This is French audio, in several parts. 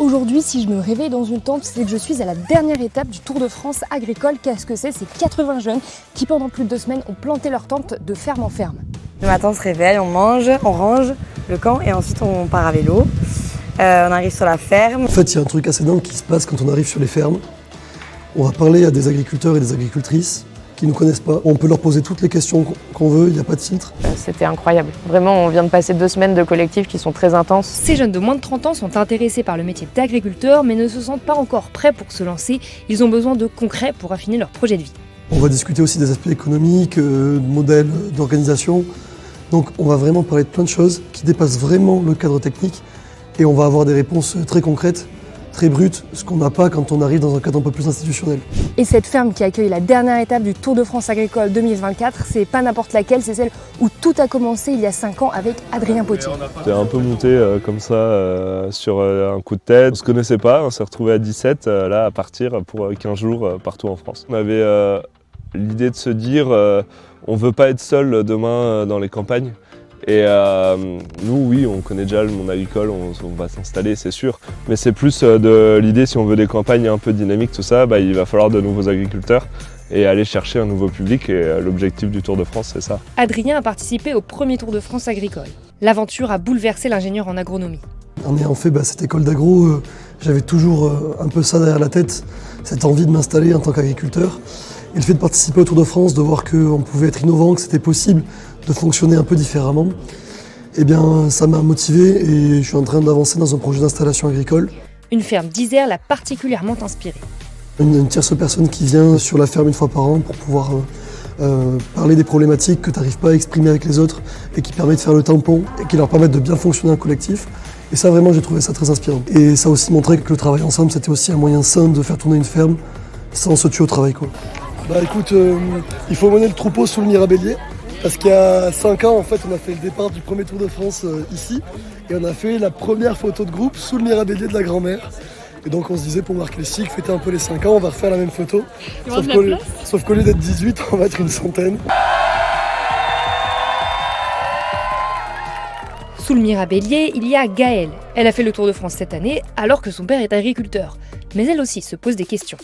Aujourd'hui, si je me réveille dans une tente, c'est que je suis à la dernière étape du Tour de France agricole. Qu'est-ce que c'est? C'est 80 jeunes qui, pendant plus de 2 semaines, ont planté leur tente de ferme en ferme. Le matin, on se réveille, on mange, on range le camp et ensuite on part à vélo. On arrive sur la ferme. En fait, il y a un truc assez dingue qui se passe quand on arrive sur les fermes. On va parler à des agriculteurs et des agricultrices qui ne nous connaissent pas. On peut leur poser toutes les questions qu'on veut, il n'y a pas de filtre. C'était incroyable. Vraiment, on vient de passer 2 semaines de collectifs qui sont très intenses. Ces jeunes de moins de 30 ans sont intéressés par le métier d'agriculteur, mais ne se sentent pas encore prêts pour se lancer. Ils ont besoin de concret pour affiner leur projet de vie. On va discuter aussi des aspects économiques, de modèles, d'organisation. Donc on va vraiment parler de plein de choses qui dépassent vraiment le cadre technique et on va avoir des réponses très concrètes, très brutes, ce qu'on n'a pas quand on arrive dans un cadre un peu plus institutionnel. Et cette ferme qui accueille la dernière étape du Tour de France agricole 2024, c'est pas n'importe laquelle, c'est celle où tout a commencé il y a 5 ans avec Adrien Potier. J'étais un peu monté comme ça sur un coup de tête. On se connaissait pas, on s'est retrouvé à 17 là à partir pour 15 jours partout en France. On avait l'idée de se dire on veut pas être seul demain dans les campagnes. Et nous, oui, on connaît déjà le monde agricole, on va s'installer, c'est sûr. Mais c'est plus de l'idée, si on veut des campagnes un peu dynamiques, tout ça, il va falloir de nouveaux agriculteurs et aller chercher un nouveau public. Et l'objectif du Tour de France, c'est ça. Adrien a participé au premier Tour de France agricole. L'aventure a bouleversé l'ingénieur en agronomie. En ayant fait cette école d'agro, j'avais toujours un peu ça derrière la tête, cette envie de m'installer en tant qu'agriculteur. Et le fait de participer au Tour de France, de voir qu'on pouvait être innovant, que c'était possible de fonctionner un peu différemment, eh bien ça m'a motivé et je suis en train d'avancer dans un projet d'installation agricole. Une ferme d'Isère l'a particulièrement inspiré. Une tierce personne qui vient sur la ferme une fois par an pour pouvoir parler des problématiques que tu n'arrives pas à exprimer avec les autres et qui permet de faire le tampon et qui leur permettent de bien fonctionner en collectif. Et ça vraiment j'ai trouvé ça très inspirant. Et ça a aussi montré que le travail ensemble c'était aussi un moyen sain de faire tourner une ferme sans se tuer au travail, quoi. Écoute, il faut mener le troupeau sous le Mirabellier. Parce qu'il y a 5 ans, en fait, on a fait le départ du premier Tour de France ici. Et on a fait la première photo de groupe sous le Mirabellier de la grand-mère. Et donc on se disait, pour marquer le cycle, fêter un peu les 5 ans, on va refaire la même photo. Sauf qu'au lieu d'être 18, on va être une centaine. Sous le Mirabellier, il y a Gaëlle. Elle a fait le Tour de France cette année, alors que son père est agriculteur. Mais elle aussi se pose des questions.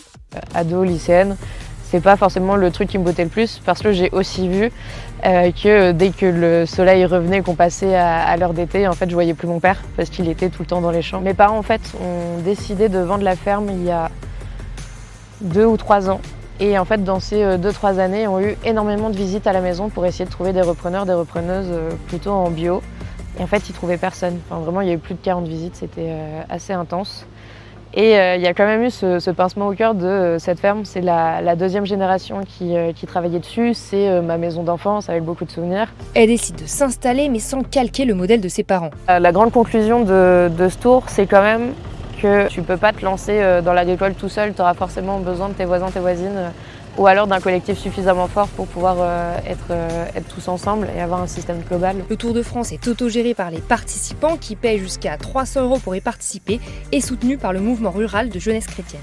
Ado, lycéenne, c'est pas forcément le truc qui me bottait le plus, parce que j'ai aussi vu que dès que le soleil revenait et qu'on passait à l'heure d'été, en fait, je voyais plus mon père, parce qu'il était tout le temps dans les champs. Mes parents, en fait, ont décidé de vendre la ferme il y a 2 ou 3 ans. Et en fait, dans ces 2-3 années, on a eu énormément de visites à la maison pour essayer de trouver des repreneurs, des repreneuses plutôt en bio. Et en fait, ils trouvaient personne. Enfin, vraiment, il y a eu plus de 40 visites, c'était assez intense. Et il y a quand même eu ce pincement au cœur de cette ferme. C'est la 2e génération qui travaillait dessus. C'est ma maison d'enfance avec beaucoup de souvenirs. Elle décide de s'installer, mais sans calquer le modèle de ses parents. La grande conclusion de ce tour, c'est quand même que tu peux pas te lancer dans l'agricole tout seul. Tu auras forcément besoin de tes voisins, tes voisines, ou alors d'un collectif suffisamment fort pour pouvoir être tous ensemble et avoir un système global. Le Tour de France est autogéré par les participants qui paient jusqu'à 300 € pour y participer et soutenu par le mouvement rural de jeunesse chrétienne.